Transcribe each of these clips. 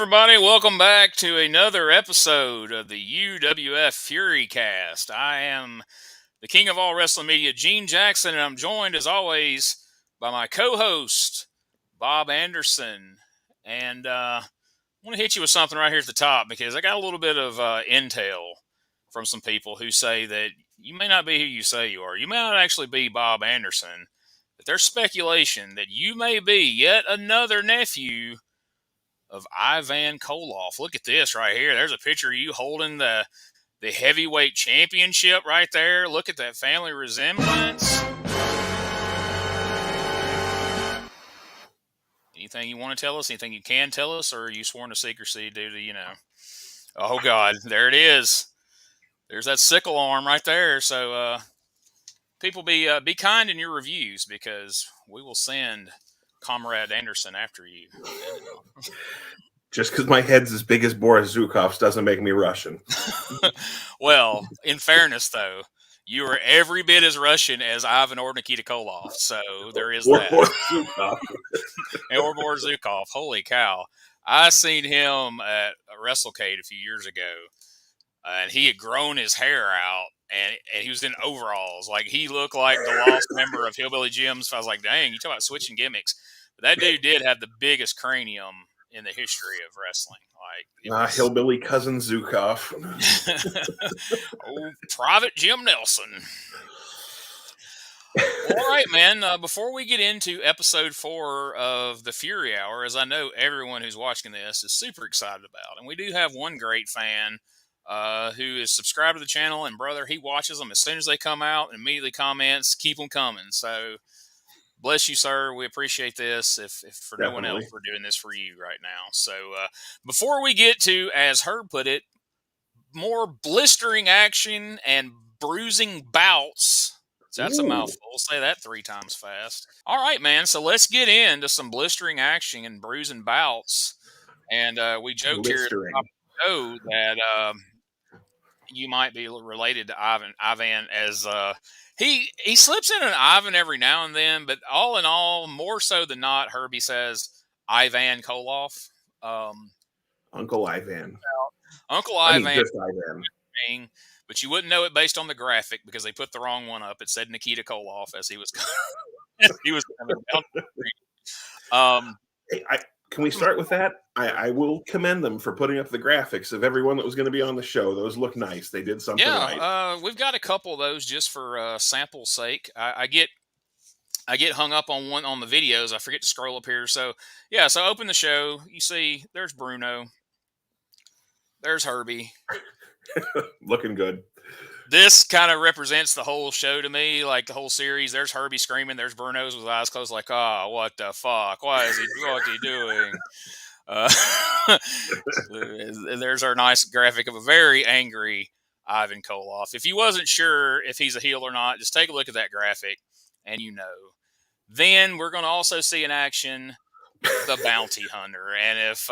everybody. Welcome back to another episode of the UWF Fury Cast. I am the king of all wrestling media, Gene Jackson, and I'm joined, as always, by my co-host, Bob Anderson. And I want to hit you with something right here at the top because I got a little bit of intel from some people who say that you may not be who you say you are. You may not actually be Bob Anderson, but there's speculation that you may be yet another nephew of I-van Koloff. Look at this right here. There's a picture of you holding the heavyweight championship right there. Look at that family resemblance. Anything you want to tell us? Anything you can tell us? Or are you sworn to secrecy due to, Oh, God. There it is. There's that sickle arm right there. So, people be kind in your reviews because we will send Comrade Anderson after you. Just because my head's as big as Boris Zhukov's doesn't make me Russian. Well, in fairness, though, you are every bit as Russian as I-van or Nikita Koloff, so there is that. Or Boris Zhukov. Holy cow. I seen him at WrestleCade a few years ago, and he had grown his hair out, and he was in overalls. Like, he looked like the lost member of Hillbilly Jim's. So I was like, dang, you talk about switching gimmicks. But that dude did have the biggest cranium in the history of wrestling. Like, Hillbilly cousin Zhukov. Oh, Private Jim Nelson. All right, man. Before we get into episode 4 of the Fury Hour, as I know everyone who's watching this is super excited about, and we do have one great fan who is subscribed to the channel, and brother, he watches them as soon as they come out and immediately comments, keep them coming. So bless you, sir. We appreciate this. If for Definitely. No one else, we're doing this for you right now. So before we get to, as Herb put it, more blistering action and bruising bouts. So that's a mouthful. Say that 3 times fast. All right, man. So let's get into some blistering action and bruising bouts. And we joked here at the top of the show that you might be related to I-van as he slips in an I-van every now and then, but all in all, more so than not, Herbie says I-van Koloff. Uncle I-van. Uncle I-van. But you wouldn't know it based on the graphic because they put the wrong one up. It said Nikita Koloff as he was coming down. Can we start with that? I will commend them for putting up the graphics of everyone that was going to be on the show. Those look nice. They did something right. We've got a couple of those just for sample's sake. I get hung up on one on the videos. I forget to scroll up here. So yeah, so open the show. You see, there's Bruno. There's Herbie. Looking good. This kind of represents the whole show to me, like the whole series. There's Herbie screaming. There's Bruno's with eyes closed like, oh, what the fuck? What's he doing? There's our nice graphic of a very angry I-van Koloff. If you wasn't sure if he's a heel or not, just take a look at that graphic and you know. Then we're going to also see in action the bounty hunter. And if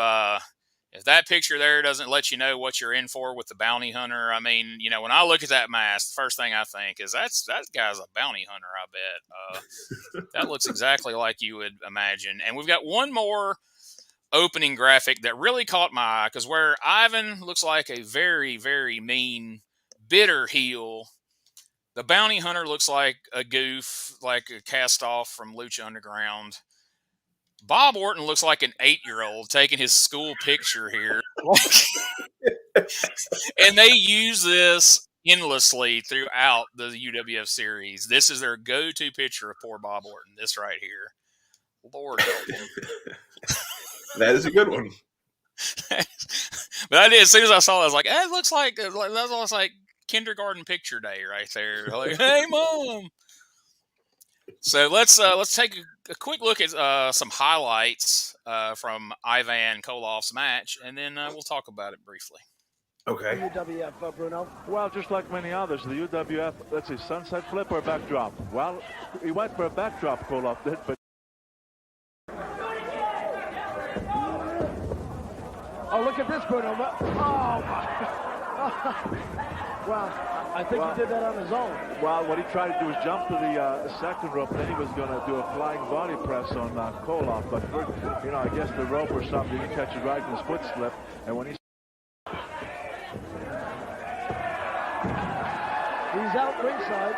that picture there doesn't let you know what you're in for with the bounty hunter, I mean, when I look at that mask, the first thing I think is that guy's a bounty hunter, I bet. That looks exactly like you would imagine. And we've got one more opening graphic that really caught my eye because where I-van looks like a very, very mean, bitter heel, the bounty hunter looks like a goof, like a cast off from Lucha Underground. Bob Orton looks like an 8-year-old taking his school picture here. And they use this endlessly throughout the UWF series. This is their go-to picture of poor Bob Orton. This right here. Lord help him. That is a good one. But I did. As soon as I saw it, I was like, that looks like kindergarten picture day right there. Like, hey, Mom. So let's take a quick look at some highlights from I-van Koloff's match, and then we'll talk about it briefly. Okay. UWF, Bruno. Well, just like many others, the UWF, let's see, sunset flip or backdrop. Well, he went for a backdrop, Koloff did, but... Oh, look at this, Bruno. Oh, my. Well, I think he did that on his own. Well, what he tried to do was jump to the second rope, and then he was going to do a flying body press on Koloff. But, I guess the rope or something, he catches right in his foot slip. And when he's out ringside.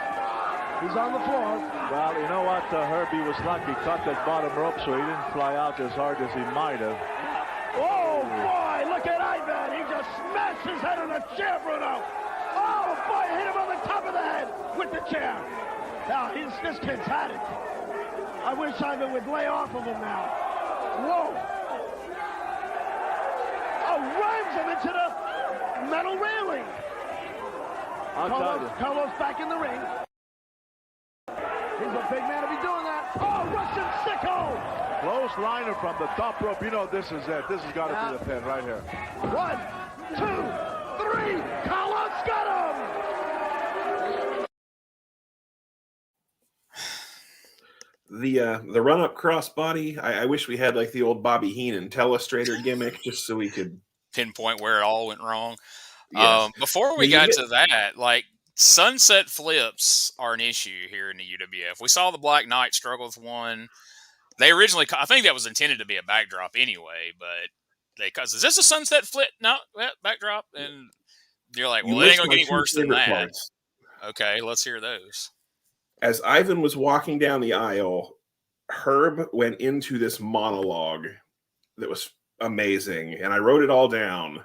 He's on the floor. Well, you know what, Herbie was lucky. Caught that bottom rope, so he didn't fly out as hard as he might have. Oh, boy, look at I-van. He just smashed his head on a chair, Bruno. Oh, boy, hit him on the top of the head with the chair. Now, this kid's had it. I wish I-van would lay off of him now. Whoa. Oh, rams him into the metal railing. Tolos back in the ring. He's a big man to be doing that. Oh, Russian sicko! Close liner from the top rope. This is it. This has got to be the pin right here. 1, 2, 3. Koloff's got him! The run-up crossbody, I wish we had like the old Bobby Heenan telestrator gimmick just so we could pinpoint where it all went wrong. Yes. Before we got to that, like, sunset flips are an issue here in the UWF. We saw the Black Knight struggle with one. They originally, I think that was intended to be a backdrop anyway, but is this a sunset flip? No, backdrop. And you're like, well, it ain't going to get any worse than that. Parts. Okay, let's hear those. As I-van was walking down the aisle, Herb went into this monologue that was amazing, and I wrote it all down.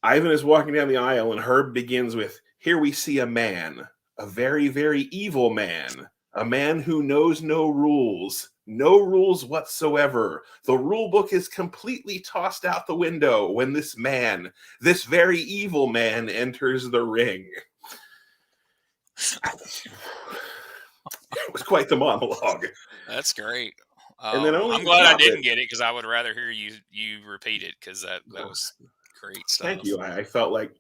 I-van is walking down the aisle, and Herb begins with, "Here we see a man, a very, very evil man, a man who knows no rules whatsoever. The rule book is completely tossed out the window when this man, this very evil man, enters the ring." It was quite the monologue. That's great. And then I'm glad I didn't get it, because I would rather hear you repeat it, because that was great stuff. Thank you. I felt like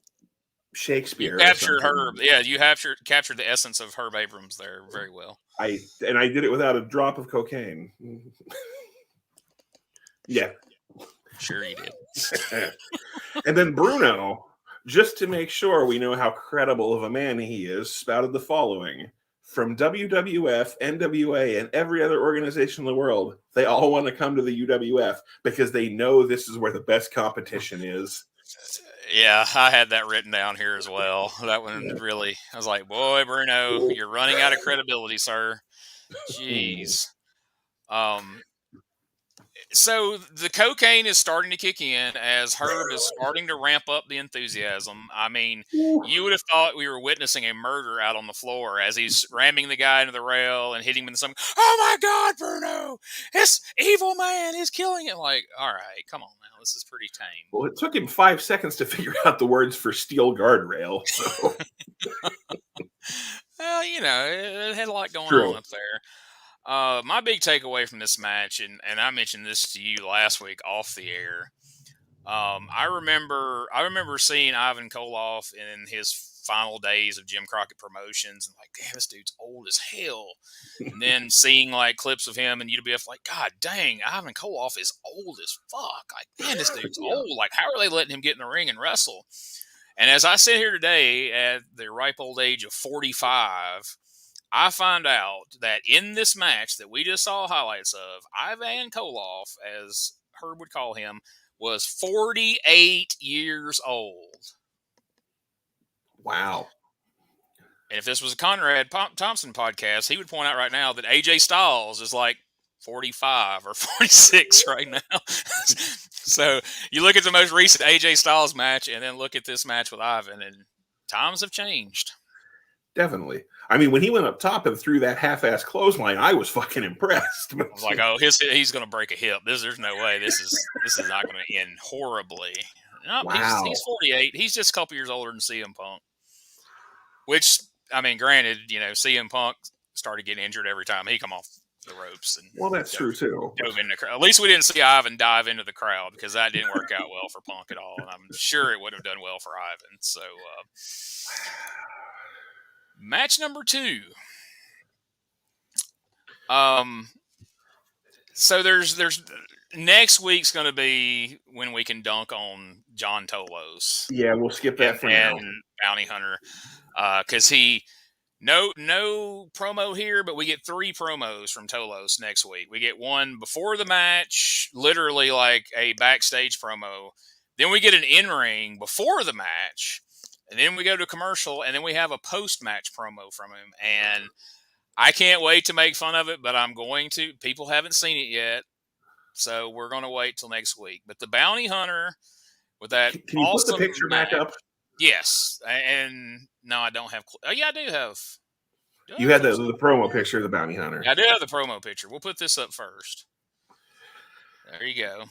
Shakespeare. You captured Herb. Yeah, you captured the essence of Herb Abrams there very well. I did it without a drop of cocaine. Yeah. Sure you did. And then Bruno, just to make sure we know how credible of a man he is, spouted the following. From WWF, NWA, and every other organization in the world, they all want to come to the UWF because they know this is where the best competition is. Yeah, I had that written down here as well. That one really, I was like, boy, Bruno, you're running out of credibility, sir. Jeez. So the cocaine is starting to kick in as Herb is starting to ramp up the enthusiasm. I mean, you would have thought we were witnessing a murder out on the floor as he's ramming the guy into the rail and hitting him in some. Oh my God, Bruno! This evil man is killing it. Like, all right, come on now, this is pretty tame. Well, it took him 5 seconds to figure out the words for steel guardrail. So. Well, it had a lot going on up there. My big takeaway from this match, and I mentioned this to you last week off the air. I remember seeing I-van Koloff in his final days of Jim Crockett Promotions, and like, damn, this dude's old as hell. And then seeing like clips of him in UWF, like, God dang, I-van Koloff is old as fuck. Like, man, this dude's old. Like, how are they letting him get in the ring and wrestle? And as I sit here today at the ripe old age of 45. I find out that in this match that we just saw highlights of, I-van Koloff, as Herb would call him, was 48 years old. Wow. And if this was a Conrad Thompson podcast, he would point out right now that AJ Styles is like 45 or 46 right now. So you look at the most recent AJ Styles match and then look at this match with I-van, and times have changed. Definitely. I mean, when he went up top and threw that half-ass clothesline, I was fucking impressed. I was like, oh, he's going to break a hip. There's no way. This is not going to end horribly. No, wow. He's 48. He's just a couple years older than CM Punk. Which, I mean, granted, CM Punk started getting injured every time he come off the ropes. And well, that's true too. At least we didn't see I-van dive into the crowd, because that didn't work out well for Punk at all. And I'm sure it would have done well for I-van. So, match number 2. So there's next week's going to be when we can dunk on John Tolos. Yeah, we'll skip that for now. Bounty Hunter, because no promo here, but we get 3 promos from Tolos next week. We get one before the match, literally like a backstage promo. Then we get an in-ring before the match, and then we go to commercial, and then we have a post-match promo from him. And I can't wait to make fun of it, but I'm going to. People haven't seen it yet, so we're going to wait till next week. But the Bounty Hunter with that Can you awesome put the picture back up? Yes, and no, I don't have. Oh, yeah, I do have. You had the promo picture of the Bounty Hunter. Yeah, I do have the promo picture. We'll put this up first. There you go.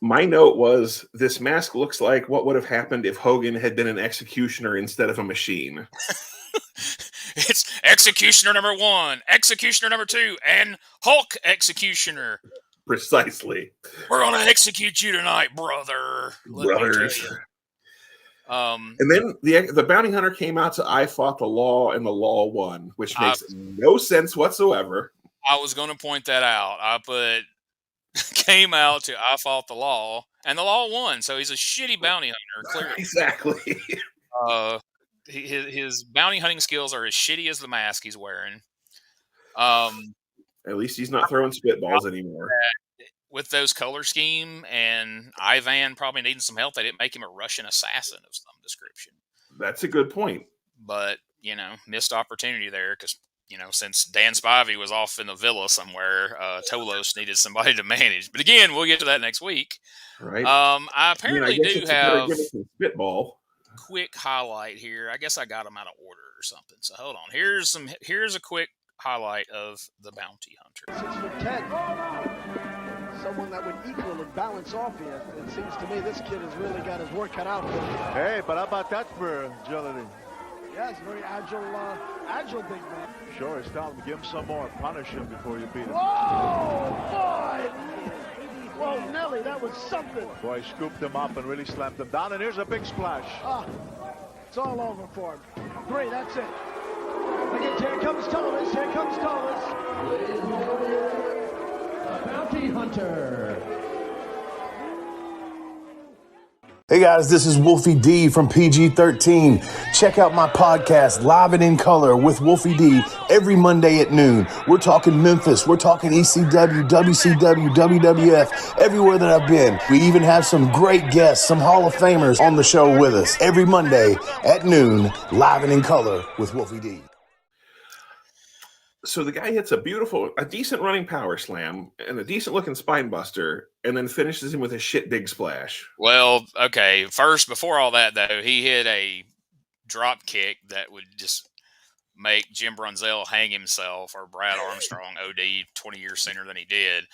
My note was, this mask looks like what would have happened if Hogan had been an executioner instead of a machine. It's Executioner number 1, Executioner number 2, and Hulk Executioner. Precisely. We're going to execute you tonight, brother. Brothers. And then the Bounty Hunter came out to I Fought the Law, and the Law won, which makes no sense whatsoever. I was going to point that out. I put came out to I Fought the Law, and the Law won. So he's a shitty bounty hunter, clearly. Exactly. His bounty hunting skills are as shitty as the mask he's wearing. At least he's not throwing spitballs anymore. With those color scheme and I-van probably needing some help, they didn't make him a Russian assassin of some description. That's a good point. But, missed opportunity there because, since Dan Spivey was off in the villa somewhere, Tolos needed somebody to manage. But again, we'll get to that next week. Right. I apparently do have spitball. Quick highlight here. I guess I got them out of order or something. So hold on. Here's a quick highlight of the Bounty Hunter. 6'10". Someone that would equal and balance off here. It seems to me this kid has really got his work cut out for him. Hey, but how about that for agility? Yeah, he's a very agile big man. Sure, it's time to give him some more. Punish him before you beat him. Oh, boy! Well, Nelly, that was something. Boy, scooped him up and really slammed him down, and here's a big splash. It's all over for him. 3, that's it. Here comes Tolos. Here comes Tolos. The Bounty Hunter. Hey guys, this is Wolfie D from PG-13. Check out my podcast, Live and in Color with Wolfie D, every Monday at noon. We're talking Memphis, we're talking ECW, WCW, WWF, everywhere that I've been. We even have some great guests, some Hall of Famers on the show with us. Every Monday at noon, Live and in Color with Wolfie D. So the guy hits a decent running power slam and a decent looking spine buster, and then finishes him with a shit big splash. Well, okay. First, before all that, though, he hit a drop kick that would just make Jim Brunzell hang himself, or Brad Armstrong OD 20 years sooner than he did.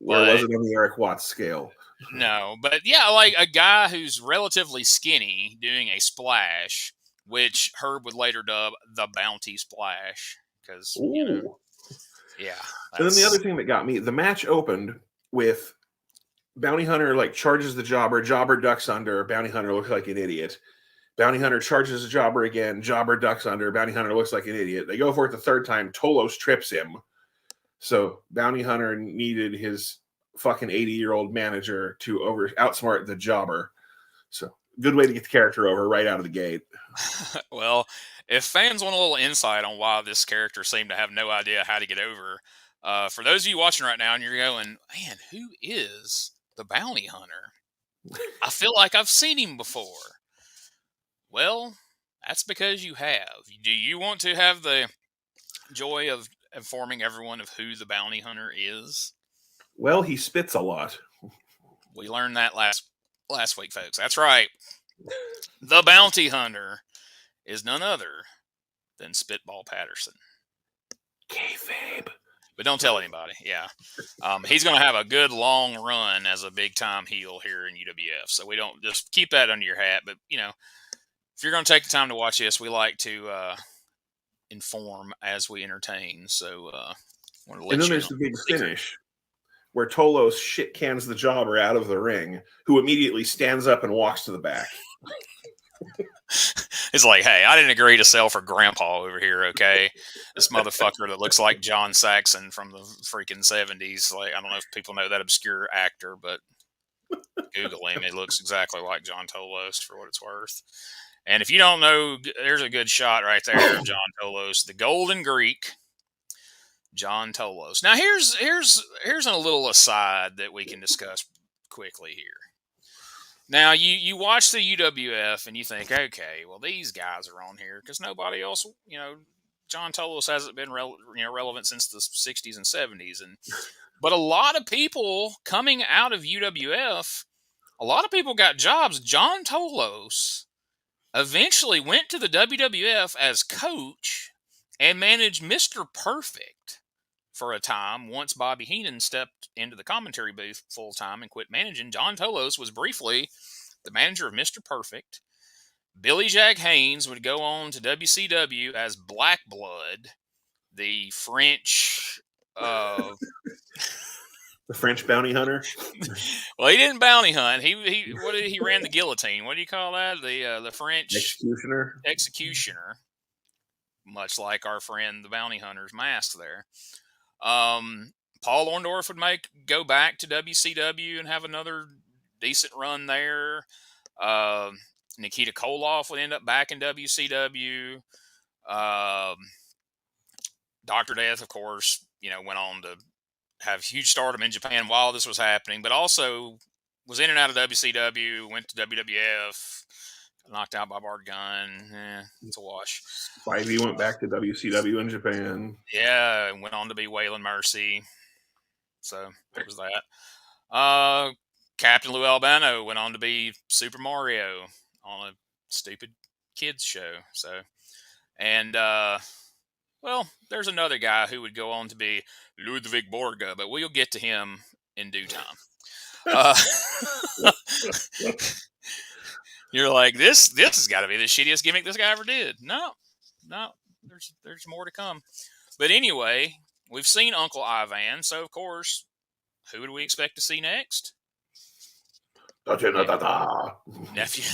Where was it on the Eric Watts scale? No, but yeah, like a guy who's relatively skinny doing a splash, which Herb would later dub the Bounty Splash. Because, yeah. And then the other thing that got me, the match opened with Bounty Hunter charges the jobber ducks under, Bounty Hunter looks like an idiot. Bounty Hunter charges the jobber again, jobber ducks under, Bounty Hunter looks like an idiot. They go for it the third time, Tolos trips him. So Bounty Hunter needed his fucking 80-year-old manager to outsmart the jobber. So good way to get the character over right out of the gate. Well, if fans want a little insight on why this character seemed to have no idea how to get over, for those of you watching right now and you're going, man, who is the Bounty Hunter? I feel like I've seen him before. Well, that's because you have. Do you want to have the joy of informing everyone of who the Bounty Hunter is? Well, he spits a lot. We learned that last week, folks. That's right. The Bounty Hunter is none other than Spitball Patterson. Kayfabe. But don't tell anybody. Yeah. He's going to have a good long run as a big-time heel here in UWF. So we don't just keep that under your hat. But, if you're going to take the time to watch this, we like to inform as we entertain. So want to let and then you there's the big finish where Tolos shit cans the jobber out of the ring, who immediately stands up and walks to the back. It's like, hey, I didn't agree to sell for Grandpa over here, okay? This motherfucker that looks like John Saxon from the freaking 70s. Like, I don't know if people know that obscure actor, but Google him. He looks exactly like John Tolos for what it's worth. And if you don't know, there's a good shot right there of John Tolos, the Golden Greek, John Tolos. Now, here's a little aside that we can discuss quickly here. Now, you watch the UWF and you think, okay, well, these guys are on here because nobody else, John Tolos hasn't been relevant since the 60s and 70s. But a lot of people coming out of UWF, a lot of people got jobs. John Tolos eventually went to the WWF as coach and managed Mr. Perfect for a time. Once Bobby Heenan stepped into the commentary booth full time and quit managing, John Tolos was briefly the manager of Mr. Perfect. Billy Jack Haynes would go on to WCW as Black Blood, the French. The French bounty hunter. Well, he didn't bounty hunt. He ran the guillotine. What do you call that? The French executioner. Much like our friend the bounty hunter's mask there. Paul Orndorff would go back to WCW and have another decent run there. Nikita Koloff would end up back in WCW. Dr. Death, of course, went on to have huge stardom in Japan while this was happening, but also was in and out of WCW, went to WWF, knocked out by Bart Gunn. It's a wash. Spivey went back to WCW in Japan. Yeah, went on to be Waylon Mercy. So there was that. Captain Lou Albano went on to be Super Mario on a stupid kids show. So, and well, there's another guy who would go on to be Ludwig Borga, but we'll get to him in due time. You're like, this has got to be the shittiest gimmick this guy ever did. No, there's more to come. But anyway, we've seen Uncle I-van, so of course, who would we expect to see next? Nephew.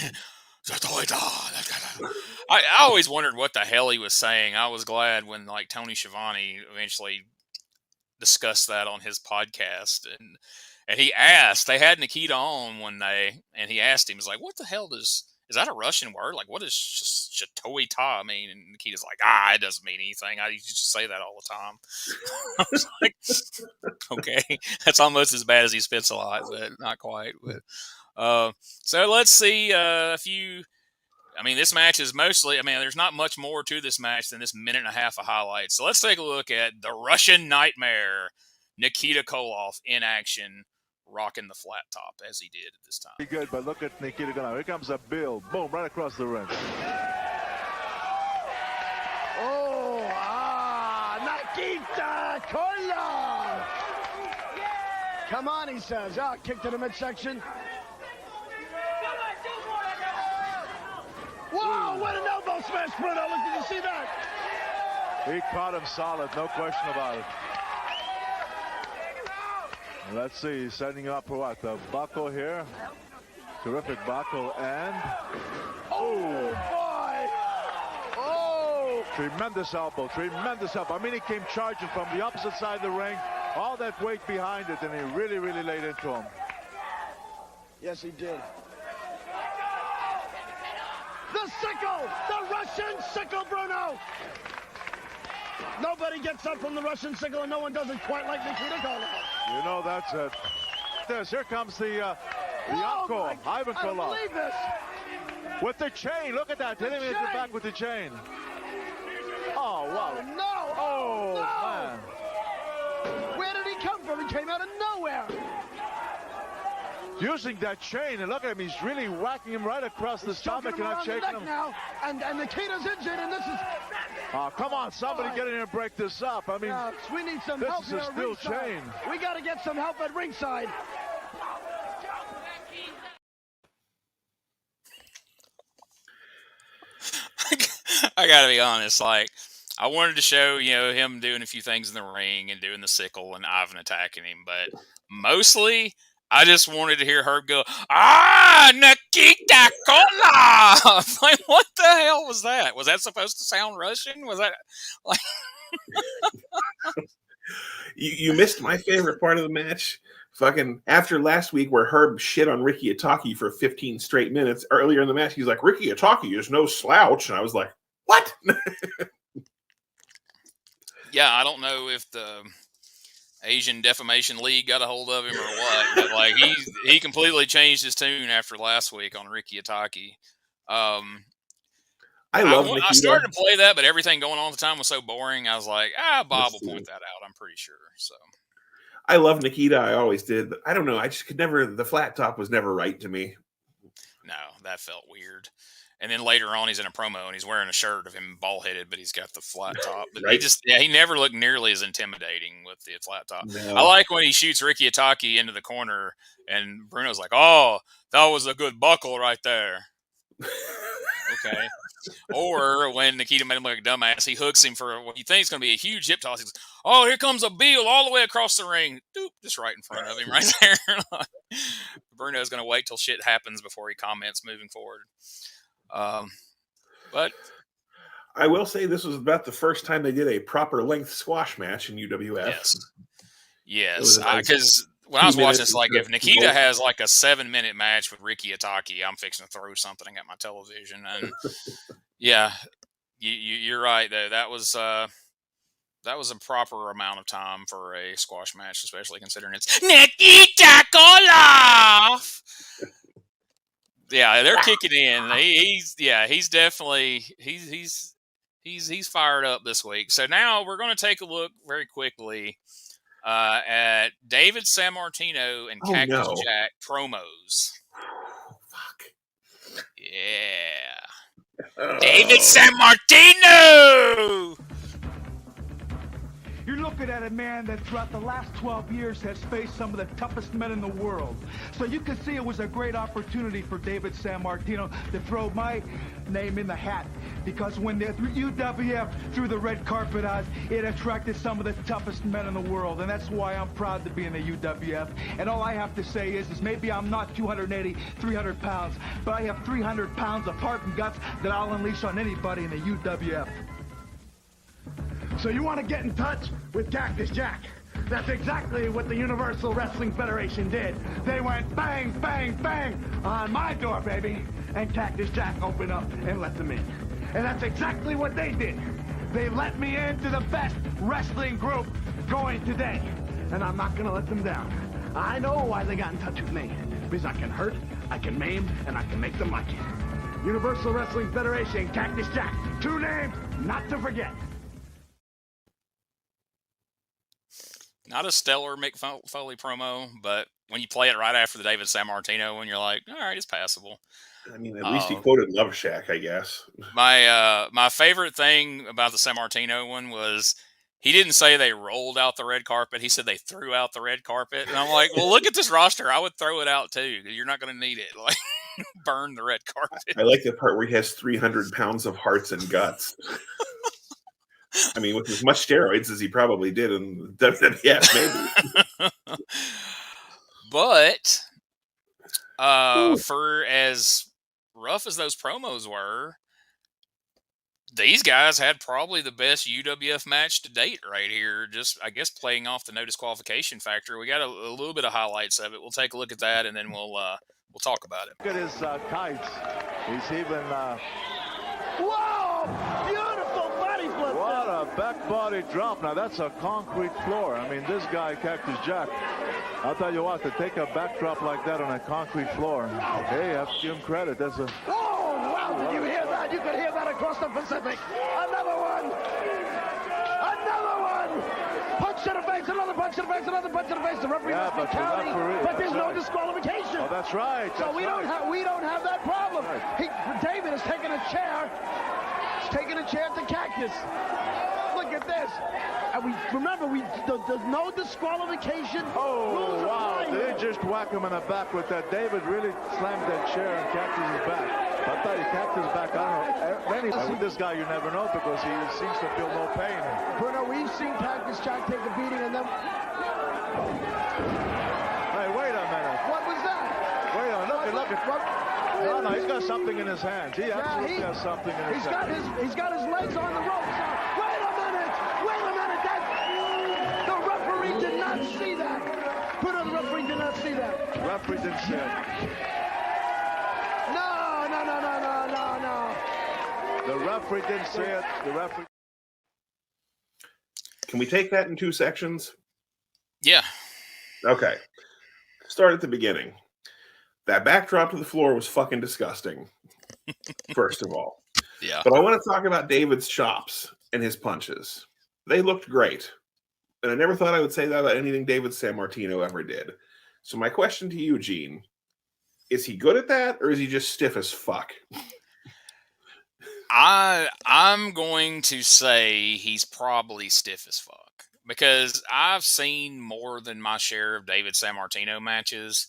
I always wondered what the hell he was saying. I was glad when Tony Schiavone eventually discussed that on his podcast, and he asked. They had Nikita on one day, and he asked him, "He's like, what the hell is that a Russian word? Like, what does shatoita mean?" And Nikita's like, it doesn't mean anything. I used to say that all the time. I was like, okay, that's almost as bad as he spits a lot, but not quite. But so let's see a few. I mean, this match is mostly. There's not much more to this match than this minute and a half of highlights. So let's take a look at the Russian Nightmare, Nikita Koloff in action, rocking the flat top as he did at this time. Pretty good, but look at Nikita Koloff. Here comes a Bill. Boom, right across the ring. Nikita Koloff! Come on, he says. Kick to the midsection. Whoa, what an elbow smash, Bruno. Look, did you see that? He caught him solid, no question about it. Let's see, he's setting up for what? The buckle here. Terrific buckle, and... Oh, boy! Oh! Tremendous elbow, tremendous elbow. He came charging from the opposite side of the ring. All that weight behind it, and he really, really laid into him. Yes, he did. The sickle! The Russian sickle, Bruno! Nobody gets up from the Russian sickle, and no one does it quite like Nikita Koloff. That's it. Here comes the uncle, I-van Koloff. I believe this. With the chain, look at that. Hit him in the back with the chain. Oh, wow. Oh, no! Oh, no. Man. Where did he come from? He came out of nowhere. Using that chain, and look at him, he's really whacking him right across the stomach and not shaking him. Now, and Nikita's injured, and this is... Oh, come on, somebody get in here and break this up. We need some help here at ringside. This is a steel chain. We got to get some help at ringside. I got to be honest, I wanted to show, him doing a few things in the ring and doing the sickle and Ivan attacking him, but mostly I just wanted to hear Herb go, Nikita Koloff! Like, what the hell was that? Was that supposed to sound Russian? Was that like? You missed my favorite part of the match. Fucking after last week where Herb shit on Ricky Ataki for 15 straight minutes, earlier in the match, he's like, Ricky Ataki is no slouch. And I was like, what? Yeah, I don't know if the Asian Defamation League got a hold of him or what, but like he completely changed his tune after last week on Ricky Ataki. I started to play that, but everything going on at the time was so boring. I was like, Bob will point that out, I'm pretty sure. So I love Nikita. I always did, but I don't know. I just could never. The flat top was never right to me. No, that felt weird. And then later on, he's in a promo and he's wearing a shirt of him ball headed, but he's got the flat top. But right? he never looked nearly as intimidating with the flat top. No. I like when he shoots Ricky Ataki into the corner and Bruno's like, "Oh, that was a good buckle right there." Okay. Or when Nikita made him look like a dumbass, he hooks him for what you think is going to be a huge hip toss. He goes, "Oh, here comes a Beal all the way across the ring." Doop, just right in front of him right there. Bruno's going to wait till shit happens before he comments moving forward. But I will say this was about the first time they did a proper length squash match in UWF. Yes. Because when I was watching this, like if Nikita has like a 7-minute match with Ricky Ataki, I'm fixing to throw something at my television. And yeah, you're right though. That was a proper amount of time for a squash match, especially considering it's Nikita Koloff. Yeah, they're kicking in. He's definitely he's fired up this week. So now we're going to take a look very quickly at David Sammartino and Cactus Jack promos. Fuck. Yeah. David Sammartino! You're looking at a man that throughout the last 12 years has faced some of the toughest men in the world. So you can see it was a great opportunity for David Sammartino to throw my name in the hat. Because when the UWF threw the red carpet out, it attracted some of the toughest men in the world. And that's why I'm proud to be in the UWF. And all I have to say is maybe I'm not 280, 300 pounds, but I have 300 pounds of heart and guts that I'll unleash on anybody in the UWF. So you want to get in touch with Cactus Jack? That's exactly what the Universal Wrestling Federation did. They went bang, bang, bang on my door, baby. And Cactus Jack opened up and let them in. And that's exactly what they did. They let me into the best wrestling group going today. And I'm not going to let them down. I know why they got in touch with me. Because I can hurt, I can maim, and I can make them like it. Universal Wrestling Federation, Cactus Jack. 2 names, not to forget. Not a stellar Mick Foley promo, but when you play it right after the David Sammartino one, you're like, all right, it's passable. I mean, at least he quoted Love Shack, I guess. My favorite thing about the Sammartino one was he didn't say they rolled out the red carpet. He said they threw out the red carpet. And I'm like, well, look at this roster. I would throw it out too. You're not going to need it. Like, burn the red carpet. I like the part where he has 300 pounds of hearts and guts. I mean, with as much steroids as he probably did in WWF, maybe. But for as rough as those promos were, these guys had probably the best UWF match to date right here. Just, I guess, playing off the no disqualification factor. We got a little bit of highlights of it. We'll take a look at that, and then we'll talk about it. Look at his tights. He's even... Whoa! Beautiful body flip. What a back body drop. Now, that's a concrete floor. I mean, this guy, Cactus Jack, I'll tell you what, to take a backdrop like that on a concrete floor, hey, I have to give him credit. That's a... Oh, wow, did you hear that? You could hear that across the Pacific. Another one. Another one. Punch to the face, another punch to the face, another punch to the face. The referee must be counting, but there's no disqualification. Oh, that's right. So we don't have that problem. Right. David is taking a chair. He's taking a chair to Cactus. Look at this. And there's no disqualification. Oh, wow. They just whack him in the back with that. David really slammed that chair in Cactus's back. I'll tell you, Cactus back, I don't know. Anyway, with this guy, you never know because he seems to feel no pain. Bruno, we've seen Cactus Jack take a beating and then... Hey, wait a minute. No, he's got something in his hands. He absolutely has something in his hands. He's got his legs on the ropes. Wait a minute! The referee did not see that. The referee did not see that. The referee didn't see it. No. The referee didn't see it. The referee. Can we take that in 2 sections? Yeah. Okay. Start at the beginning. That backdrop to the floor was fucking disgusting, first of all. Yeah. But I want to talk about David's chops and his punches. They looked great. And I never thought I would say that about anything David Sammartino ever did. So my question to you, Gene, is he good at that, or is he just stiff as fuck? I'm going to say he's probably stiff as fuck, because I've seen more than my share of David Sammartino matches,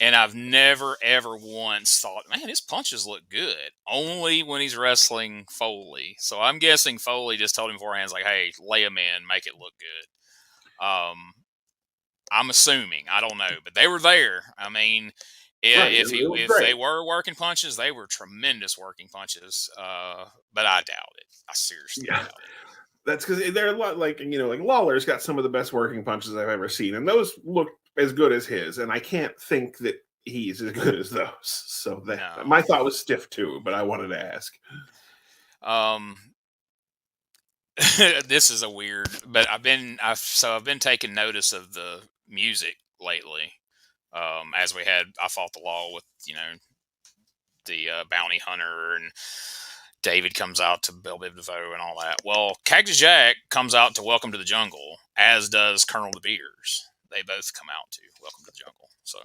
and I've never, ever once thought, man, his punches look good, only when he's wrestling Foley. So I'm guessing Foley just told him beforehand, like, hey, lay him in, make it look good. I'm assuming. I don't know. But they were there. I mean, if they were working punches, they were tremendous working punches. But I doubt it. I seriously doubt it. That's because they're a lot like Lawler's got some of the best working punches I've ever seen, and those look as good as his, and I can't think that he's as good as those. So my thought was stiff too, but I wanted to ask. This is a weird, but I've been taking notice of the music lately. As I fought the law with the bounty hunter, and David comes out to Belle Biv DeVoe and all that. Well, Cactus Jack comes out to Welcome to the Jungle, as does Colonel De Beers. They both come out to Welcome to the Jungle. So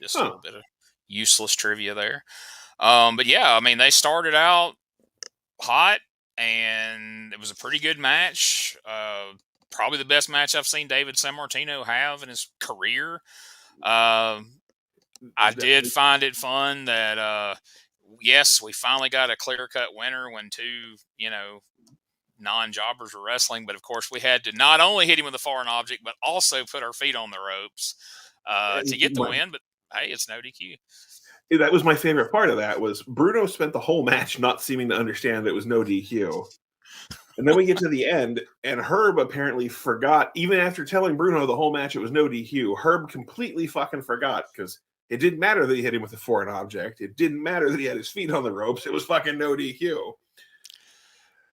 just a little bit of useless trivia there. But yeah, I mean, they started out hot, and it was a pretty good match. Probably the best match I've seen David Sammartino have in his career. I did find it fun that, yes, we finally got a clear-cut winner when two, non-jobbers were wrestling. But, of course, we had to not only hit him with a foreign object, but also put our feet on the ropes to get the win. But, hey, it's no DQ. That was my favorite part of that, was Bruno spent the whole match not seeming to understand that it was no DQ. And then we get to the end, and Herb apparently forgot, even after telling Bruno the whole match it was no DQ, Herb completely fucking forgot, because it didn't matter that he hit him with a foreign object. It didn't matter that he had his feet on the ropes. It was fucking no DQ.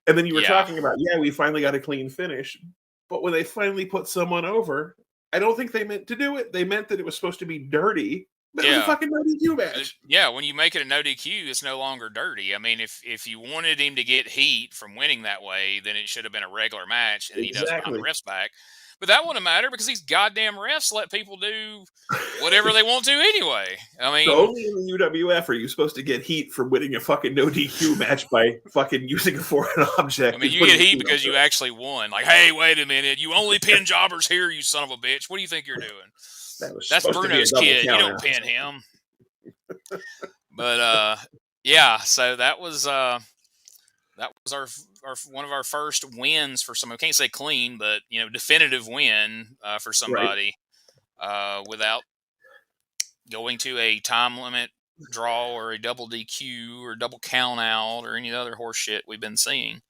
And then you were talking about, we finally got a clean finish. But when they finally put someone over, I don't think they meant to do it. They meant that it was supposed to be dirty. But it was a fucking no DQ match. Yeah, when you make it a no DQ, it's no longer dirty. I mean, if you wanted him to get heat from winning that way, then it should have been a regular match, and he doesn't behind the refs back. But that wouldn't matter, because these goddamn refs let people do whatever they want to anyway. I mean, so only in the UWF are you supposed to get heat for winning a fucking no DQ match by fucking using a foreign object. I mean, you get heat because you actually won. Like, hey, wait a minute, you only pin jobbers here, you son of a bitch. What do you think you're doing? That's Bruno's kid. You don't pin him. But so that was our one of our first wins for someone. I can't say clean, but definitive win for somebody without going to a time limit draw or a double DQ or double count out or any other horse shit we've been seeing.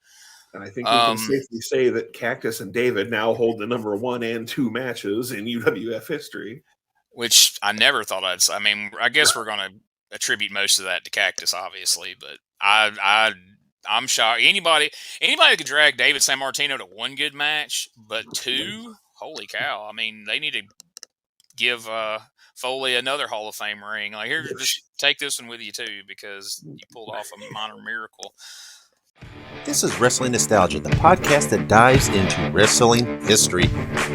And I think we can safely say that Cactus and David now hold the number 1 and 2 matches in UWF history. Which I never thought I'd say. I mean, I guess we're going to attribute most of that to Cactus, obviously. But I'm shocked. Anybody could drag David Sammartino to 1 good match, but 2? Holy cow. I mean, they need to give Foley another Hall of Fame ring. Like, here, just take this one with you, too, because you pulled off a minor miracle. This is Wrestling Nostalgia, the podcast that dives into wrestling history.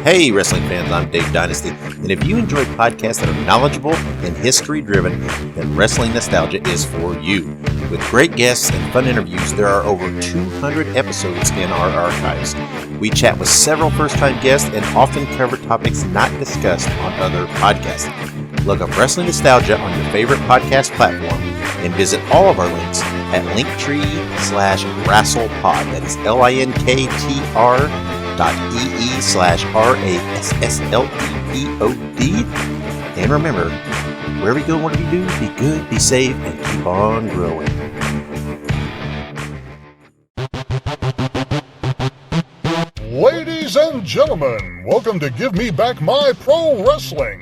Hey, wrestling fans, I'm Dave Dynasty, and if you enjoy podcasts that are knowledgeable and history-driven, then Wrestling Nostalgia is for you. With great guests and fun interviews, there are over 200 episodes in our archives. We chat with several first-time guests and often cover topics not discussed on other podcasts. Look up Wrestling Nostalgia on your favorite podcast platform and visit all of our links at linktree/wrestlepod. That is linktr.ee/RASSLEPOD. And remember, Wherever you go, whatever you do, be good, be safe, and keep on growing. Ladies and gentlemen, welcome to Give Me Back My Pro Wrestling,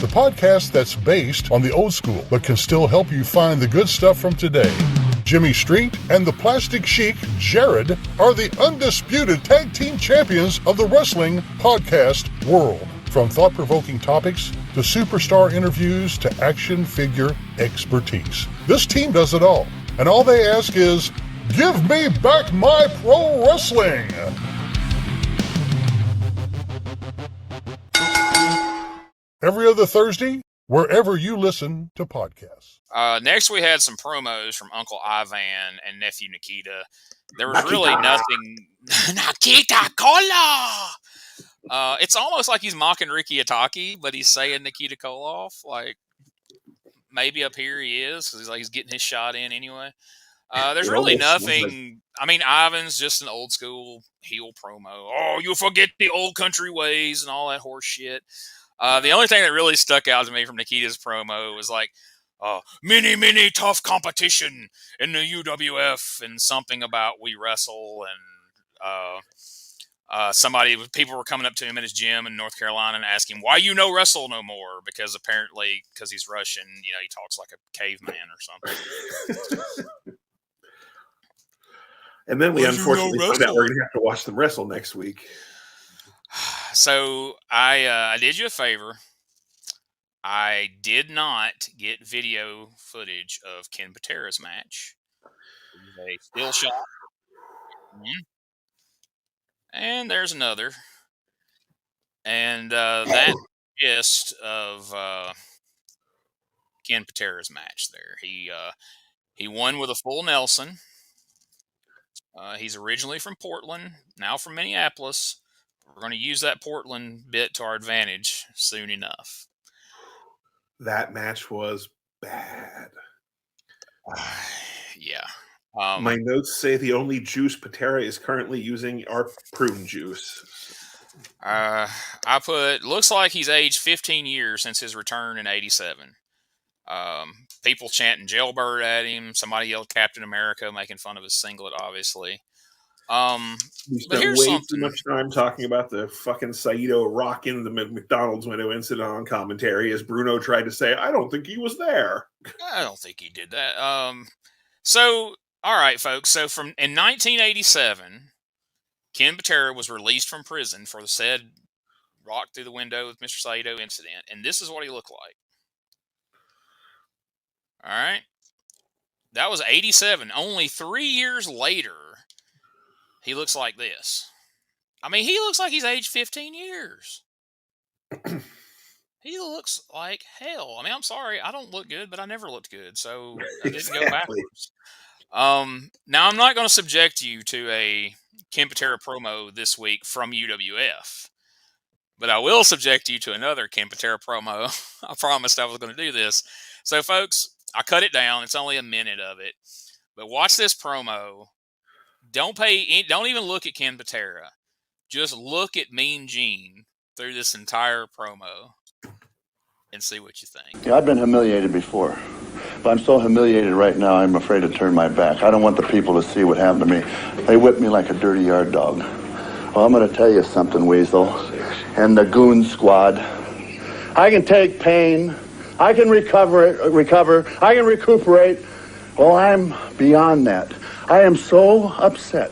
the podcast that's based on the old school but can still help you find the good stuff from today. Jimmy Street and the Plastic Sheik, Jared, are the undisputed tag team champions of the wrestling podcast world. From thought-provoking topics to superstar interviews to action figure expertise. This team does it all, and all they ask is, give me back my pro wrestling! Every other Thursday, wherever you listen to podcasts. Next, we had some promos from Uncle I-van and Nephew Nikita. There was really nothing... Nikita Koloff! It's almost like he's mocking Ricky Ataki, but he's saying Nikita Koloff. Like, maybe up here he is, because he's getting his shot in anyway. There's really nothing. I mean, Ivan's just an old school heel promo. Oh, you forget the old country ways and all that horse shit. The only thing that really stuck out to me from Nikita's promo was like, mini tough competition in the UWF and something about we wrestle and people were coming up to him at his gym in North Carolina and asking why you no wrestle no more, because apparently because he's Russian, he talks like a caveman or something. And then we unfortunately found out we're going to have to watch them wrestle next week. So I did you a favor. I did not get video footage of Ken Patera's match. It was a still shot. And there's another. And that gist of Ken Patera's match there. He won with a full Nelson. He's originally from Portland, now from Minneapolis. We're going to use that Portland bit to our advantage soon enough. That match was bad. Yeah. My notes say the only juice Patera is currently using are prune juice. I put, looks like he's aged 15 years since his return in 87. People chanting jailbird at him. Somebody yelled Captain America, making fun of his singlet, obviously. We spent way too much time talking about the fucking Saito rock in the McDonald's window incident on commentary as Bruno tried to say, I don't think he was there. I don't think he did that. So, all right, folks. So in 1987, Ken Patera was released from prison for the said rock through the window with Mr. Saito incident. And this is what he looked like. All right. That was 87. Only 3 years later, he looks like this. I mean, he looks like he's aged 15 years. He looks like hell. I mean, I'm sorry. I don't look good, but I never looked good. So I didn't go backwards. Now, I'm not going to subject you to a Ken Patera promo this week from UWF. But I will subject you to another Ken Patera promo. I promised I was going to do this. So, folks, I cut it down. It's only a minute of it. But watch this promo. Don't even look at Ken Patera. Just look at Mean Gene through this entire promo and see what you think. Yeah, I've been humiliated before. But I'm so humiliated right now, I'm afraid to turn my back. I don't want the people to see what happened to me. They whipped me like a dirty yard dog. Well, I'm going to tell you something, Weasel, and the Goon Squad. I can take pain. I can recover. I can recuperate. Well, I'm beyond that. I am so upset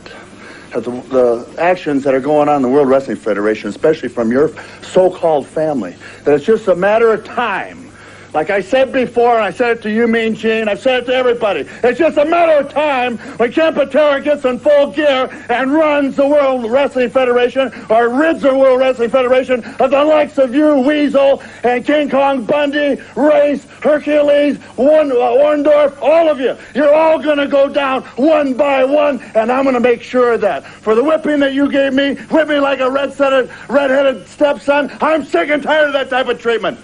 at the actions that are going on in the World Wrestling Federation, especially from your so-called family, that it's just a matter of time. Like I said before, and I said it to you, Mean Gene, I've said it to everybody, it's just a matter of time when Ken Patera gets in full gear and runs the World Wrestling Federation, or rids the World Wrestling Federation of the likes of you, Weasel, and King Kong Bundy, Race, Hercules, Orndorff, all of you. You're all going to go down one by one, and I'm going to make sure of that. For the whipping that you gave me, whip me like a red-headed stepson, I'm sick and tired of that type of treatment.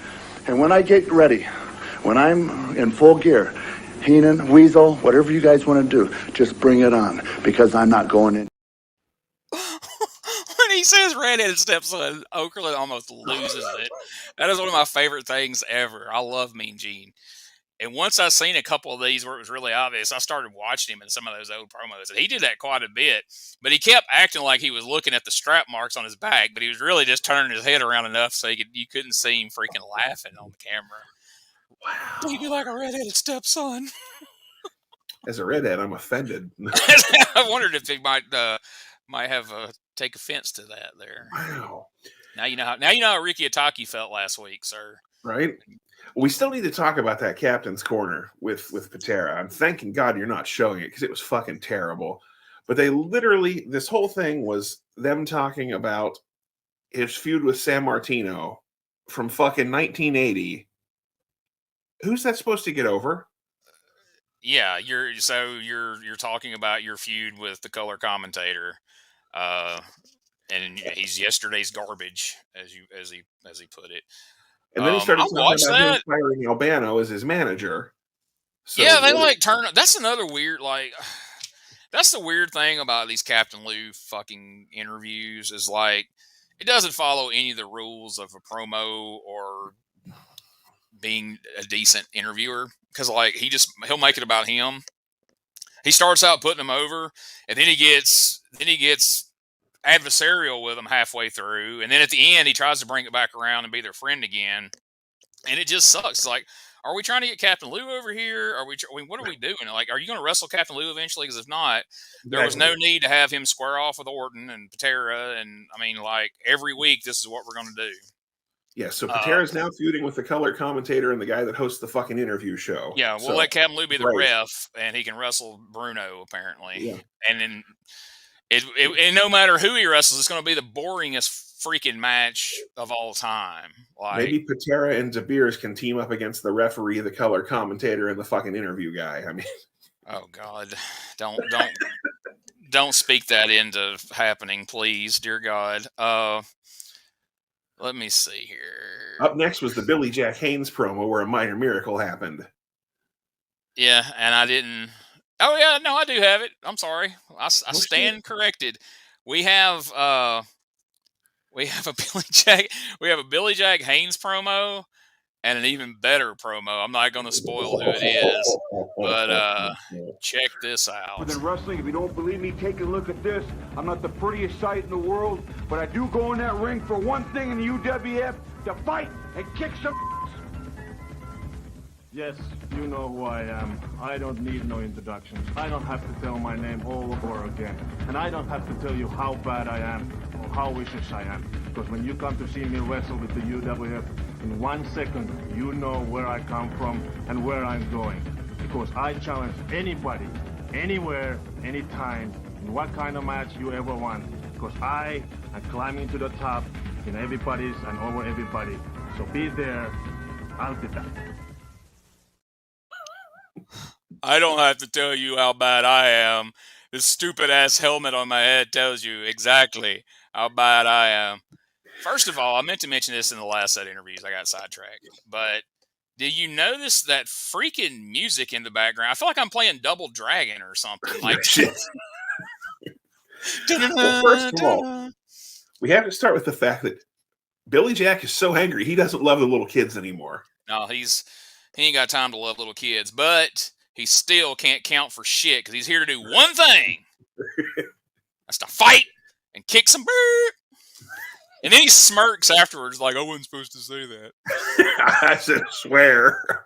And when I get ready, when I'm in full gear, Heenan, Weasel, whatever you guys want to do, just bring it on, because I'm not going in. When he says redheaded stepson, Okerlund almost loses it. That is one of my favorite things ever. I love Mean Gene. And once I seen a couple of these where it was really obvious, I started watching him in some of those old promos. And he did that quite a bit. But he kept acting like he was looking at the strap marks on his back, but he was really just turning his head around enough so you couldn't see him freaking laughing on the camera. Wow. He'd be like a redheaded stepson. As a redhead, I'm offended. I wondered if he might have take offense to that there. Wow. Now you know how Ricky Ataki felt last week, sir. Right? We still need to talk about that Captain's Corner with Patera. I'm thanking God you're not showing it because it was fucking terrible. But they literally, this whole thing was them talking about his feud with San Martino from fucking 1980. Who's that supposed to get over? Yeah, you're talking about your feud with the color commentator, and he's yesterday's garbage, as he put it. And then he started talking about him firing Albano as his manager. So yeah, they like turn. That's another weird That's the weird thing about these Captain Lou fucking interviews is like it doesn't follow any of the rules of a promo or being a decent interviewer because like he'll make it about him. He starts out putting him over, and then he gets adversarial with them halfway through, and then at the end he tries to bring it back around and be their friend again, and it just sucks. Like, are we trying to get Captain Lou over here? What are we doing? Like, are you going to wrestle Captain Lou eventually? Because if not, there was no need to have him square off with Orton and Patera, and I mean, like every week this is what we're going to do. Yeah, so Patera's now feuding with the color commentator and the guy that hosts the fucking interview show. Yeah, we'll let Captain Lou be the ref, and he can wrestle Bruno apparently. Yeah. And then and no matter who he wrestles, it's going to be the boringest freaking match of all time. Like, maybe Patera and De Beers can team up against the referee, the color commentator, and the fucking interview guy. I mean, oh God, don't speak that into happening, please, dear God. Let me see here. Up next was the Billy Jack Haynes promo where a minor miracle happened. Yeah, and I didn't. Oh yeah, no, I do have it. I'm sorry. I stand corrected. We have a Billy Jack Haynes promo and an even better promo. I'm not going to spoil who it is, but check this out. Within wrestling, if you don't believe me, take a look at this. I'm not the prettiest sight in the world, but I do go in that ring for one thing in the UWF, to fight and kick some. Yes, you know who I am. I don't need no introductions. I don't have to tell my name all over again. And I don't have to tell you how bad I am or how vicious I am. Because when you come to see me wrestle with the UWF, in 1 second, you know where I come from and where I'm going. Because I challenge anybody, anywhere, anytime, in what kind of match you ever want. Because I am climbing to the top in everybody's and over everybody. So be there. I'll be back. I don't have to tell you how bad I am. This stupid ass helmet on my head tells you exactly how bad I am. First of all, I meant to mention this in the last set of interviews. I got sidetracked. But did you notice that freaking music in the background? I feel like I'm playing Double Dragon or something. Like shit. Well, first of all, we have to start with the fact that Billy Jack is so angry he doesn't love the little kids anymore. No, he ain't got time to love little kids, but he still can't count for shit because he's here to do one thing. That's to fight and kick some bird. And then he smirks afterwards like, I wasn't supposed to say that. I said swear.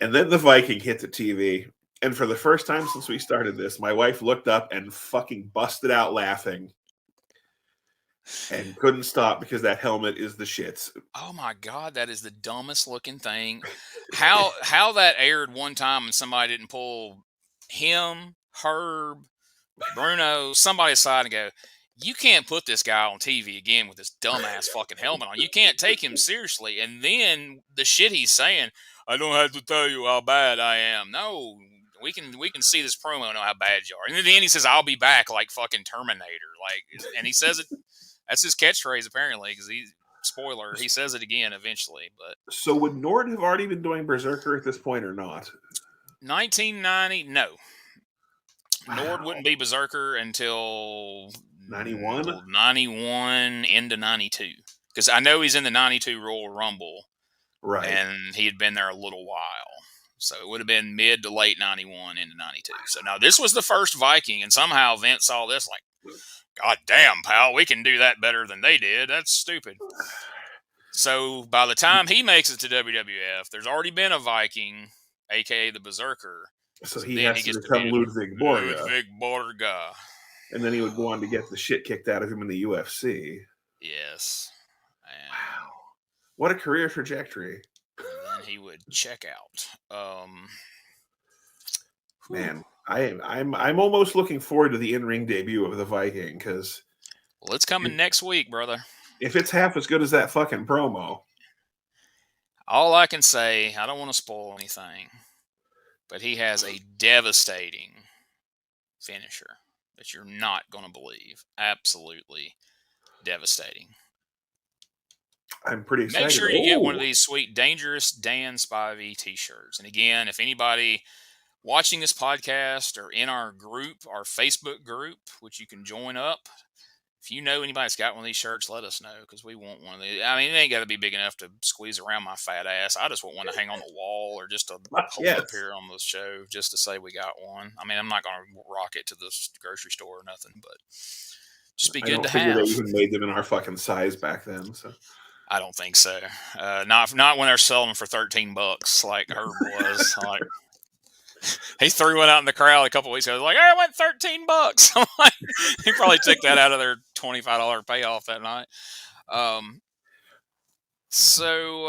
And then the Viking hit the TV. And for the first time since we started this, my wife looked up and fucking busted out laughing. And couldn't stop because that helmet is the shits. Oh my God, that is the dumbest looking thing. How that aired one time and somebody didn't pull him, Herb, Bruno, somebody aside and go, you can't put this guy on TV again with this dumbass fucking helmet on. You can't take him seriously. And then the shit he's saying, I don't have to tell you how bad I am. No, we can see this promo and know how bad you are. And then he says, I'll be back like fucking Terminator. Like, and he says it. That's his catchphrase apparently because spoiler, he says it again eventually. But so would Nord have already been doing Berserker at this point or not? 1990, no. Nord wouldn't be Berserker until 91? 91 into 92. Because I know he's in the 92 Royal Rumble. Right. And he had been there a little while. So it would have been mid to late 91 into 92. So now this was the first Viking, and somehow Vince saw this like, God damn, pal, we can do that better than they did. That's stupid. So by the time he makes it to WWF, there's already been a Viking, a.k.a. the Berserker. So he has to become Ludwig Borga. Ludwig Borga. And then he would go on to get the shit kicked out of him in the UFC. Yes. And wow. What a career trajectory. And then he would check out. Man, I'm almost looking forward to the in-ring debut of the Viking, because well, it's coming next week, brother. If it's half as good as that fucking promo. All I can say, I don't want to spoil anything, but he has a devastating finisher that you're not going to believe. Absolutely devastating. I'm pretty excited. Make sure you get one of these sweet Dangerous Dan Spivey t-shirts. And again, if anybody watching this podcast or in our group, our Facebook group, which you can join up, if you know anybody's got one of these shirts, let us know, because we want one of these. I mean, it ain't got to be big enough to squeeze around my fat ass. I just want one to hang on the wall or just to hold up here on the show just to say we got one. I mean, I'm not going to rock it to the grocery store or nothing, but just be good to have. They even made them in our fucking size back then, so. I don't think so. Not when they're selling them for $13 like Herb was. Like, he threw one out in the crowd a couple weeks ago. Like, I went $13. I'm like, he probably took that out of their $25 payoff that night. So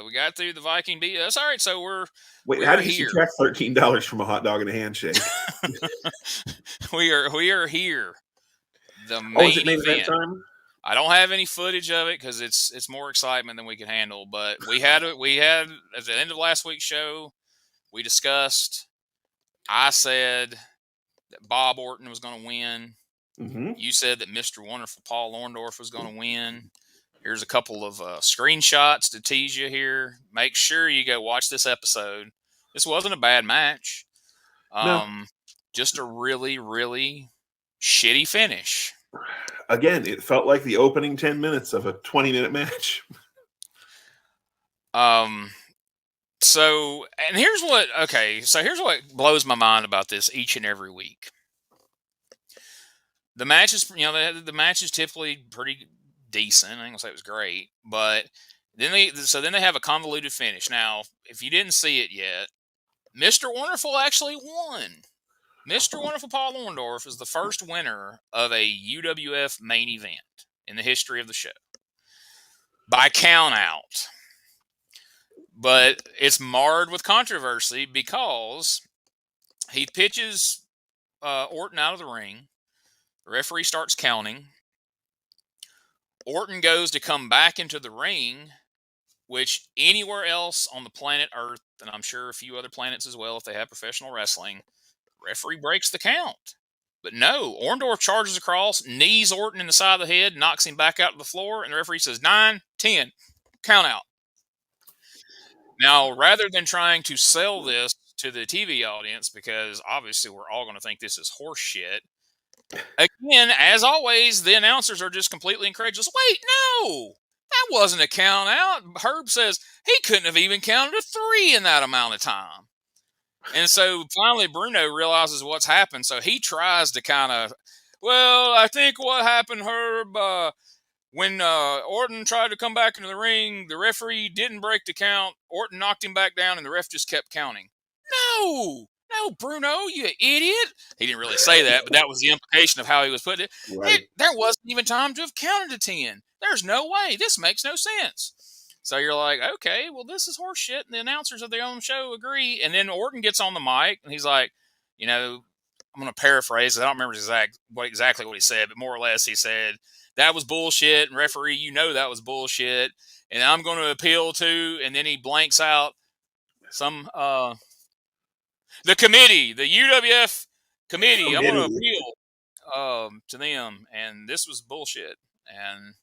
we got through the Viking beat. That's all right. So we're how did you subtract $13 from a hot dog and a handshake? we are here. The main event time. I don't have any footage of it because it's more excitement than we can handle. But we had at the end of last week's show, we discussed. I said that Bob Orton was going to win. Mm-hmm. You said that Mr. Wonderful Paul Orndorff was going to win. Here's a couple of screenshots to tease you here. Make sure you go watch this episode. This wasn't a bad match. No. Just a really, really shitty finish. Again, it felt like the opening 10 minutes of a 20-minute match. So here's what blows my mind about this each and every week. The matches, the match is typically pretty decent. I ain't gonna say it was great, but then they have a convoluted finish. Now, if you didn't see it yet, Mr. Wonderful actually won. Mr. Wonderful Paul Orndorff is the first winner of a UWF main event in the history of the show by count out. But it's marred with controversy because he pitches Orton out of the ring. The referee starts counting. Orton goes to come back into the ring, which anywhere else on the planet Earth, and I'm sure a few other planets as well if they have professional wrestling, referee breaks the count. But no, Orndorff charges across, knees Orton in the side of the head, knocks him back out to the floor, and the referee says 9, 10, count out. Now, rather than trying to sell this to the TV audience, because obviously we're all going to think this is horse shit, again, as always, the announcers are just completely incredulous. Wait, no, that wasn't a count out. Herb says he couldn't have even counted to 3 in that amount of time. And so finally Bruno realizes what's happened. So he tries to kind of, I think what happened, Herb, when Orton tried to come back into the ring, the referee didn't break the count. Orton knocked him back down, and the ref just kept counting. No, Bruno, you idiot. He didn't really say that, but that was the implication of how he was putting it. Right. There wasn't even time to have counted to 10. There's no way. This makes no sense. So you're like, okay, well, this is horse shit, and the announcers of their own show agree. And then Orton gets on the mic, and he's like, I'm going to paraphrase. I don't remember exactly what he said, but more or less he said, that was bullshit, and referee, that was bullshit, and I'm going to appeal to, and then he blanks out some, the committee, the UWF committee, I'm going to appeal to them, and this was bullshit, and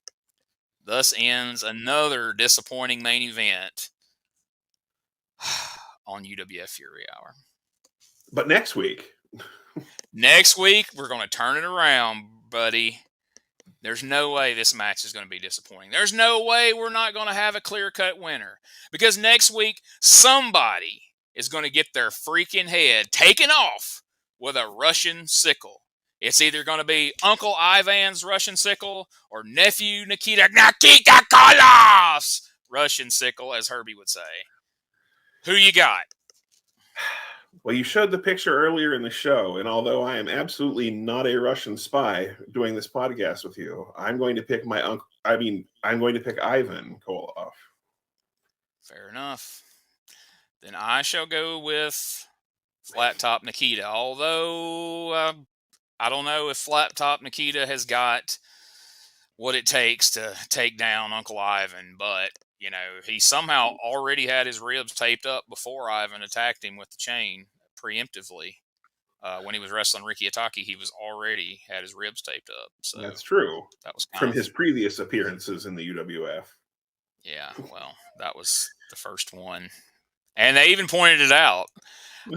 thus ends another disappointing main event on UWF Fury Hour. But next week, Next week, we're going to turn it around, buddy. There's no way this match is going to be disappointing. There's no way we're not going to have a clear-cut winner. Because next week, somebody is going to get their freaking head taken off with a Russian sickle. It's either going to be Uncle I-van's Russian sickle or nephew Nikita Koloff's Russian sickle, as Herbie would say. Who you got? Well, you showed the picture earlier in the show, and although I am absolutely not a Russian spy doing this podcast with you, I'm going to pick my uncle. I'm going to pick I-van Koloff. Fair enough. Then I shall go with Flat Top Nikita. Although I don't know if Flat Top Nikita has got what it takes to take down Uncle I-van, but you know, he somehow already had his ribs taped up before I-van attacked him with the chain preemptively. When he was wrestling Ricky Ataki, he was already had his ribs taped up. So that's true. That was from his previous appearances in the UWF. Yeah, well, that was the first one. And they even pointed it out.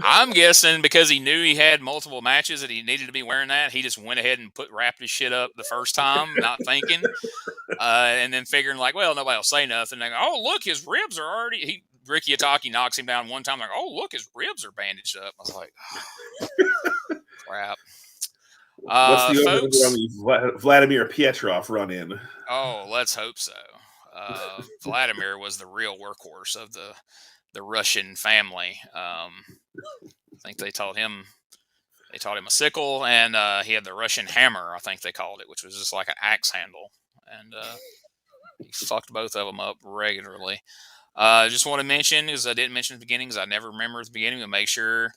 I'm guessing because he knew he had multiple matches that he needed to be wearing that, he just went ahead and wrapped his shit up the first time, not thinking. And then figuring like, well, nobody will say nothing. They go, oh, look, his ribs are already... Ricky Ataki knocks him down one time. Like, oh, look, his ribs are bandaged up. I was like, oh, crap. What's the folks, on the Vladimir Pietrov run in? Oh, let's hope so. Vladimir was the real workhorse of the Russian family. I think they taught him a sickle, and he had the Russian hammer, I think they called it, which was just like an axe handle. And he fucked both of them up regularly. Just want to mention, because I didn't mention at the beginning, because I never remember at the beginning, but make sure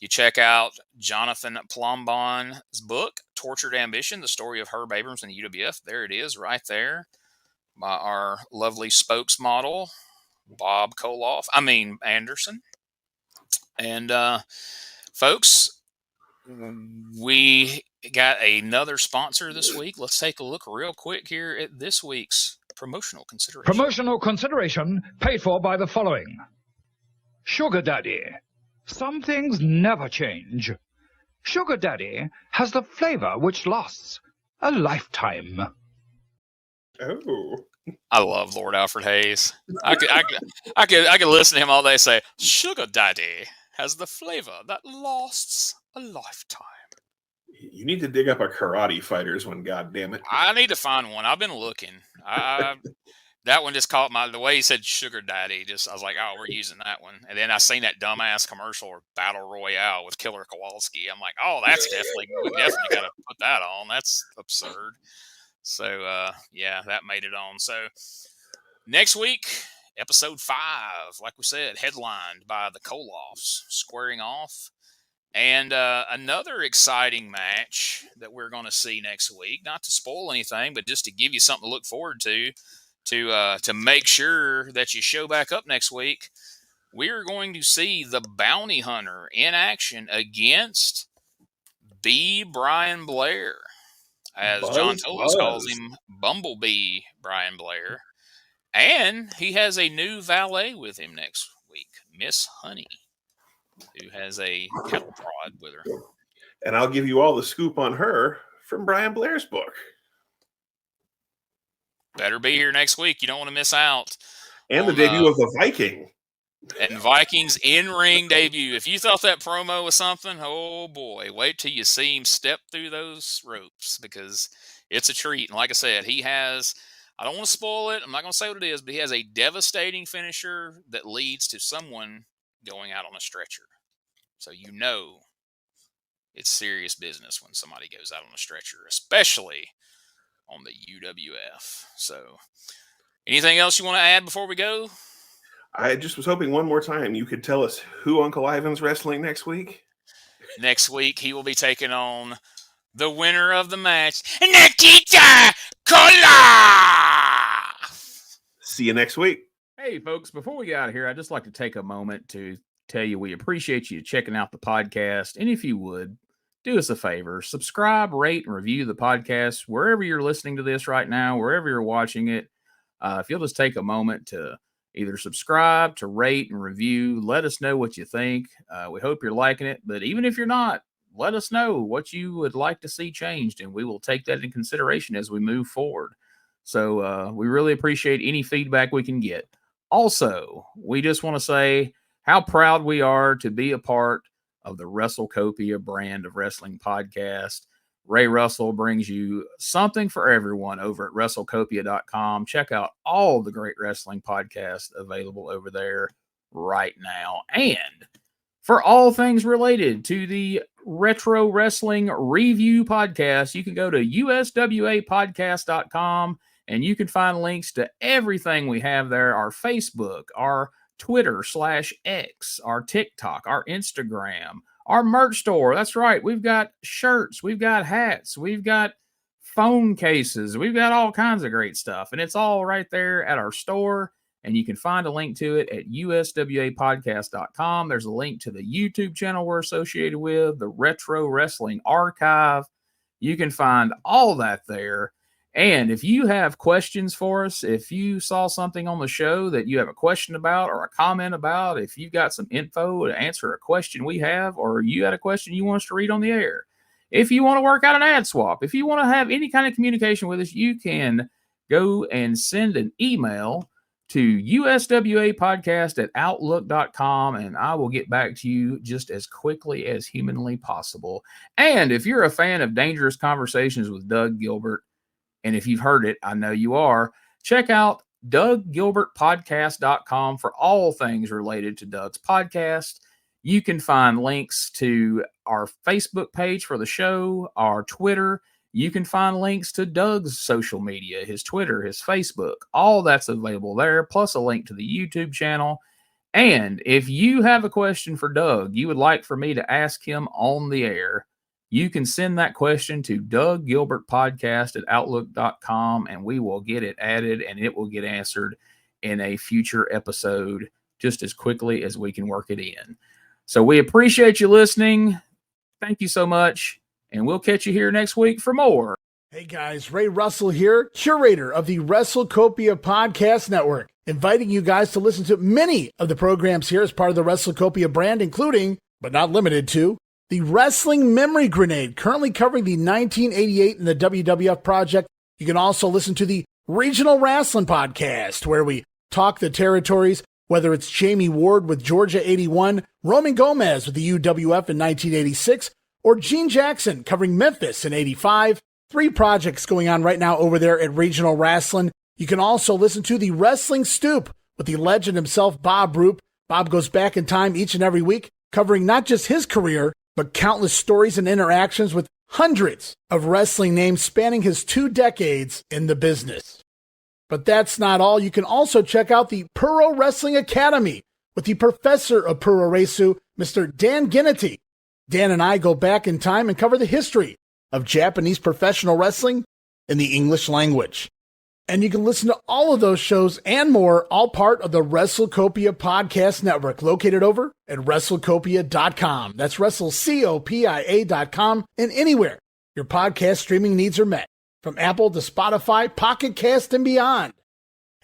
you check out Jonathan Plombon's book, Tortured Ambition, the story of Herb Abrams and the UWF. There it is, right there, by our lovely spokesmodel, Anderson. And, folks, we got another sponsor this week. Let's take a look real quick here at this week's promotional consideration. Promotional consideration paid for by the following. Sugar Daddy. Some things never change. Sugar Daddy has the flavor which lasts a lifetime. Oh. I love Lord Alfred Hayes. I could listen to him all day say, Sugar Daddy has the flavor that lasts a lifetime. You need to dig up a karate fighters one, goddammit. I need to find one. I've been looking. That one just caught the way he said Sugar Daddy. I was like, oh, we're using that one. And then I seen that dumbass commercial or Battle Royale with Killer Kowalski. I'm like, oh, we definitely got to put that on. That's absurd. So, yeah, that made it on. So, next week, episode 5, like we said, headlined by the Koloffs squaring off. And another exciting match that we're going to see next week, not to spoil anything, but just to give you something to look forward to make sure that you show back up next week, we're going to see the Bounty Hunter in action against B. Brian Blair, as John Tolos calls him, Bumblebee Brian Blair. And he has a new valet with him next week, Miss Honey, who has a cattle prod with her. And I'll give you all the scoop on her from Brian Blair's book. Better be here next week. You don't want to miss out. And the debut of the Viking. And Viking's in-ring debut. If you thought that promo was something, oh boy, wait till you see him step through those ropes, because it's a treat. And like I said, he has, I don't want to spoil it, I'm not going to say what it is, but he has a devastating finisher that leads to someone going out on a stretcher. So you know it's serious business when somebody goes out on a stretcher, especially on the UWF. So anything else you want to add before we go? I just was hoping one more time you could tell us who Uncle Ivan's wrestling next week. Next week, he will be taking on the winner of the match, Nikita Koloff! See you next week. Hey, folks, before we get out of here, I'd just like to take a moment to tell you we appreciate you checking out the podcast. And if you would, do us a favor, subscribe, rate, and review the podcast wherever you're listening to this right now, wherever you're watching it. If you'll just take a moment to either subscribe, to rate, and review, let us know what you think. We hope you're liking it. But even if you're not, let us know what you would like to see changed, and we will take that in consideration as we move forward. So we really appreciate any feedback we can get. Also, we just want to say how proud we are to be a part of the WrestleCopia brand of wrestling podcast. Ray Russell brings you something for everyone over at WrestleCopia.com. Check out all the great wrestling podcasts available over there right now. And for all things related to the Retro Wrestling Review podcast, you can go to USWApodcast.com and you can find links to everything we have there, our Facebook, our Twitter/X, our TikTok, our Instagram, our merch store. That's right. We've got shirts, we've got hats, we've got phone cases, we've got all kinds of great stuff. And it's all right there at our store. And you can find a link to it at USWApodcast.com. There's a link to the YouTube channel we're associated with, the Retro Wrestling Archive. You can find all that there. And if you have questions for us, if you saw something on the show that you have a question about or a comment about, if you've got some info to answer a question we have, or you had a question you want us to read on the air, if you want to work out an ad swap, if you want to have any kind of communication with us, you can go and send an email to uswapodcast@outlook.com, and I will get back to you just as quickly as humanly possible. And if you're a fan of Dangerous Conversations with Doug Gilbert, and if you've heard it, I know you are, check out DougGilbertPodcast.com for all things related to Doug's podcast. You can find links to our Facebook page for the show, our Twitter. You can find links to Doug's social media, his Twitter, his Facebook. All that's available there, plus a link to the YouTube channel. And if you have a question for Doug you would like for me to ask him on the air, you can send that question to DougGilbertPodcast@outlook.com, and we will get it added and it will get answered in a future episode just as quickly as we can work it in. So we appreciate you listening. Thank you so much, and we'll catch you here next week for more. Hey guys, Ray Russell here, curator of the WrestleCopia Podcast Network, inviting you guys to listen to many of the programs here as part of the WrestleCopia brand, including, but not limited to, the Wrestling Memory Grenade, currently covering the 1988 and the WWF project. You can also listen to the Regional Wrestling Podcast, where we talk the territories, whether it's Jamie Ward with Georgia 81, Roman Gomez with the UWF in 1986, or Gene Jackson covering Memphis in 85. 3 projects going on right now over there at Regional Wrestling. You can also listen to the Wrestling Stoop with the legend himself, Bob Roop. Bob goes back in time each and every week, covering not just his career, but countless stories and interactions with hundreds of wrestling names spanning his 2 decades in the business. But that's not all. You can also check out the Puro Wrestling Academy with the professor of Puro Resu, Mr. Dan Ginnity. Dan and I go back in time and cover the history of Japanese professional wrestling in the English language. And you can listen to all of those shows and more, all part of the WrestleCopia Podcast Network, located over at WrestleCopia.com. That's WrestleCopia.com, and anywhere your podcast streaming needs are met, from Apple to Spotify, Pocket Cast, and beyond.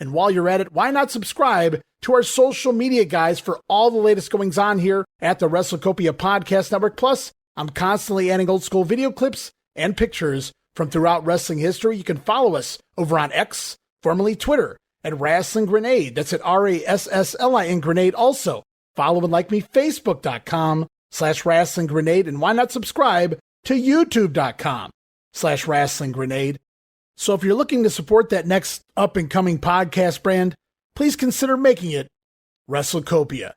And while you're at it, why not subscribe to our social media guys for all the latest goings on here at the WrestleCopia Podcast Network. Plus, I'm constantly adding old school video clips and pictures from throughout wrestling history. You can follow us over on X, formerly Twitter, at Wrestling Grenade. That's at RASSLIN Grenade. Also, follow and like me, Facebook.com/Wrestling Grenade. And why not subscribe to YouTube.com/Wrestling Grenade. So if you're looking to support that next up and coming podcast brand, please consider making it WrestleCopia.